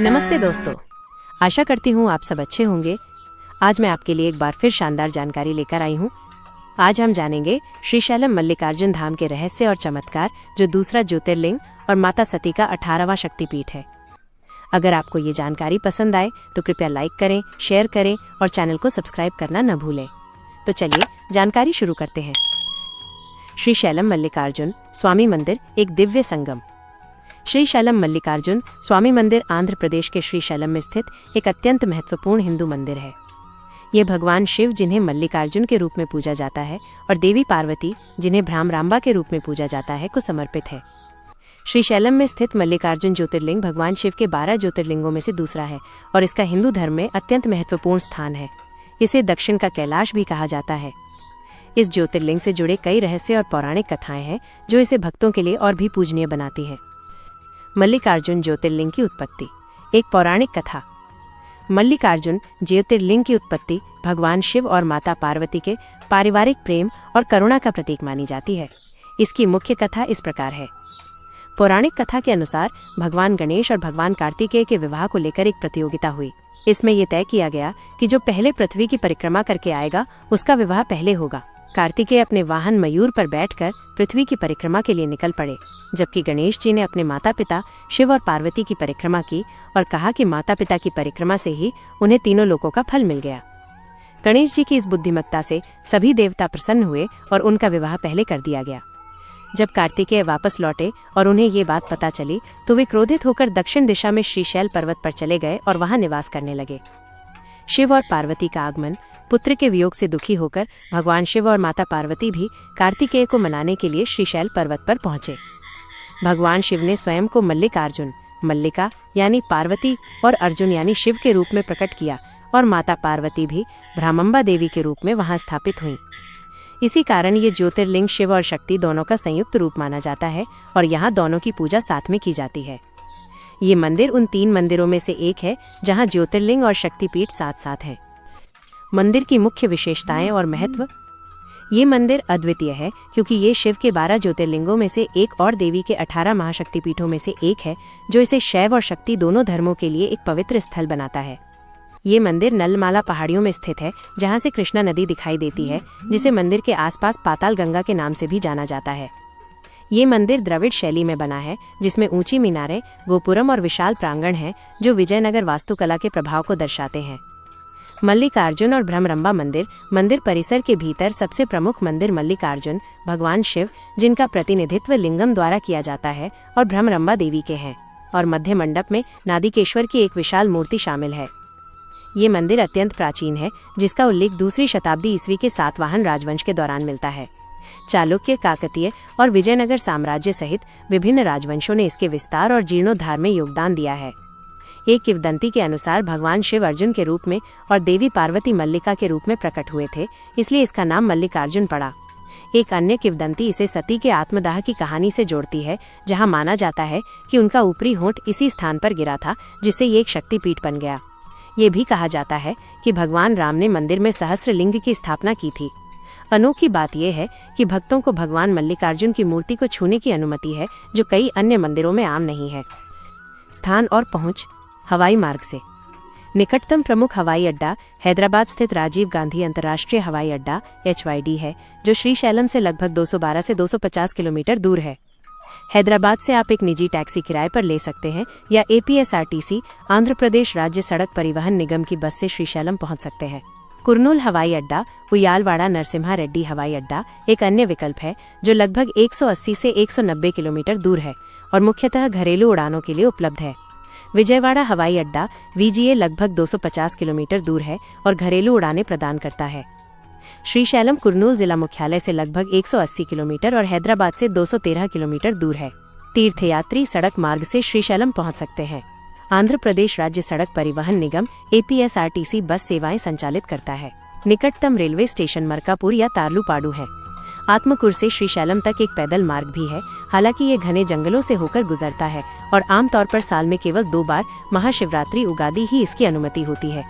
नमस्ते दोस्तों, आशा करती हूँ आप सब अच्छे होंगे। आज मैं आपके लिए एक बार फिर शानदार जानकारी लेकर आई हूँ। आज हम जानेंगे श्रीशैलम मल्लिकार्जुन धाम के रहस्य और चमत्कार, जो दूसरा ज्योतिर्लिंग और माता सती का 18वां शक्तिपीठ है। अगर आपको ये जानकारी पसंद आए तो कृपया लाइक करें, शेयर करें और चैनल को सब्सक्राइब करना न भूलें। तो चलिए जानकारी शुरू करते हैं। श्रीशैलम मल्लिकार्जुन स्वामी मंदिर एक दिव्य संगम। श्रीशैलम मल्लिकार्जुन स्वामी मंदिर आंध्र प्रदेश के श्रीशैलम में स्थित एक अत्यंत महत्वपूर्ण हिंदू मंदिर है। ये भगवान शिव, जिन्हें मल्लिकार्जुन के रूप में पूजा जाता है, और देवी पार्वती, जिन्हें भ्रामरांबा के रूप में पूजा जाता है, को समर्पित है। श्रीशैलम में स्थित मल्लिकार्जुन ज्योतिर्लिंग भगवान शिव के 12 ज्योतिर्लिंगों में से दूसरा है और इसका हिंदू धर्म में अत्यंत महत्वपूर्ण स्थान है। इसे दक्षिण का कैलाश भी कहा जाता है। इस ज्योतिर्लिंग से जुड़े कई रहस्य और पौराणिक कथाएं हैं जो इसे भक्तों के लिए और भी पूजनीय बनाती है। मल्लिकार्जुन ज्योतिर्लिंग की उत्पत्ति। एक पौराणिक कथा। मल्लिकार्जुन ज्योतिर्लिंग की उत्पत्ति भगवान शिव और माता पार्वती के पारिवारिक प्रेम और करुणा का प्रतीक मानी जाती है। इसकी मुख्य कथा इस प्रकार है। पौराणिक कथा के अनुसार भगवान गणेश और भगवान कार्तिकेय के विवाह को लेकर एक प्रतियोगिता हुई। इसमें यह तय किया गया कि जो पहले पृथ्वी की परिक्रमा करके आएगा उसका विवाह पहले होगा। कार्तिकेय अपने वाहन मयूर पर बैठकर पृथ्वी की परिक्रमा के लिए निकल पड़े, जबकि गणेश जी ने अपने माता पिता शिव और पार्वती की परिक्रमा की और कहा कि माता पिता की परिक्रमा से ही उन्हें तीनों लोकों का फल मिल गया। गणेश जी की इस बुद्धिमत्ता से सभी देवता प्रसन्न हुए और उनका विवाह पहले कर दिया गया। जब कार्तिकेय वापस लौटे और उन्हें ये बात पता चली तो वे क्रोधित होकर दक्षिण दिशा में श्रीशैल पर्वत पर चले गए और वहां निवास करने लगे। शिव और पार्वती का आगमन, पुत्र के वियोग से दुखी होकर भगवान शिव और माता पार्वती भी कार्तिकेय को मनाने के लिए श्रीशैल पर्वत पर पहुंचे। भगवान शिव ने स्वयं को मल्लिकार्जुन, मल्लिका यानी पार्वती और अर्जुन यानी शिव के रूप में प्रकट किया और माता पार्वती भी भ्रामंबा देवी के रूप में वहां स्थापित हुई। इसी कारण ये ज्योतिर्लिंग शिव और शक्ति दोनों का संयुक्त रूप माना जाता है और यहाँ दोनों की पूजा साथ में की जाती है। ये मंदिर उन 3 मंदिरों में से एक है जहाँ ज्योतिर्लिंग और शक्तिपीठ साथ साथ हैं। मंदिर की मुख्य विशेषताएं और महत्व। ये मंदिर अद्वितीय है क्योंकि ये शिव के 12 ज्योतिर्लिंगों में से एक और देवी के 18 महाशक्तिपीठों में से एक है, जो इसे शैव और शक्ति दोनों धर्मों के लिए एक पवित्र स्थल बनाता है। ये मंदिर नलमाला पहाड़ियों में स्थित है, जहाँ से कृष्णा नदी दिखाई देती है, जिसे मंदिर के आसपास पाताल गंगा के नाम से भी जाना जाता है। ये मंदिर द्रविड़ शैली में बना है, जिसमें ऊंची मीनारें, गोपुरम और विशाल प्रांगण हैं, जो विजयनगर वास्तुकला के प्रभाव को दर्शाते हैं। मल्लिकार्जुन और भ्रमरंबा मंदिर। मंदिर परिसर के भीतर सबसे प्रमुख मंदिर मल्लिकार्जुन भगवान शिव, जिनका प्रतिनिधित्व लिंगम द्वारा किया जाता है, और भ्रमरंबा देवी के हैं, और मध्य मंडप में नादिकेश्वर की एक विशाल मूर्ति शामिल है। ये मंदिर अत्यंत प्राचीन है, जिसका उल्लेख 2वीं शताब्दी ईस्वी के सातवाहन राजवंश के दौरान मिलता है। चालुक्य, काकतीय और विजयनगर साम्राज्य सहित विभिन्न राजवंशों ने इसके विस्तार और जीर्णोद्धार में योगदान दिया है। एक किंवदंती के अनुसार भगवान शिव अर्जुन के रूप में और देवी पार्वती मल्लिका के रूप में प्रकट हुए थे, इसलिए इसका नाम मल्लिकार्जुन पड़ा। एक अन्य किंवदंती इसे सती के आत्मदाह की कहानी से जोड़ती है, जहां माना जाता है कि उनका ऊपरी होंठ इसी स्थान पर गिरा था, जिससे ये एक शक्तिपीठ बन गया। ये भी कहा जाता है कि भगवान राम ने मंदिर में सहस्त्रलिंग की स्थापना की थी। अनोखी बात यह है कि भक्तों को भगवान मल्लिकार्जुन की मूर्ति को छूने की अनुमति है, जो कई अन्य मंदिरों में आम नहीं है। स्थान और पहुंच। हवाई मार्ग से। निकटतम प्रमुख हवाई अड्डा हैदराबाद स्थित राजीव गांधी अंतर्राष्ट्रीय हवाई अड्डा HYD है, जो श्रीशैलम से लगभग 212 से 250 किलोमीटर दूर है। हैदराबाद से आप एक निजी टैक्सी किराए पर ले सकते हैं या APSRTC आंध्र प्रदेश राज्य सड़क परिवहन निगम की बस से श्रीशैलम पहुंच सकते हैं। कुर्नूल हवाई अड्डा उयालवाड़ा नरसिम्हा रेड्डी हवाई अड्डा एक अन्य विकल्प है, जो लगभग 180 से 190 किलोमीटर दूर है और मुख्यतः घरेलू उड़ानों के लिए उपलब्ध है। विजयवाड़ा हवाई अड्डा VGA लगभग 250 किलोमीटर दूर है और घरेलू उड़ानें प्रदान करता है। श्रीशैलम कुर्नूल जिला मुख्यालय से लगभग 180 किलोमीटर और हैदराबाद से 213 किलोमीटर दूर है। तीर्थयात्री सड़क मार्ग से श्रीशैलम पहुंच सकते हैं। आंध्र प्रदेश राज्य सड़क परिवहन निगम APSRTC बस सेवाएं संचालित करता है। निकटतम रेलवे स्टेशन मरकापुर या तार्लुपाडु है। आत्मकुर से श्रीशैलम तक एक पैदल मार्ग भी है, हालांकि ये घने जंगलों से होकर गुजरता है और आमतौर पर साल में केवल 2 बार महाशिवरात्रि, उगादि ही इसकी अनुमति होती है।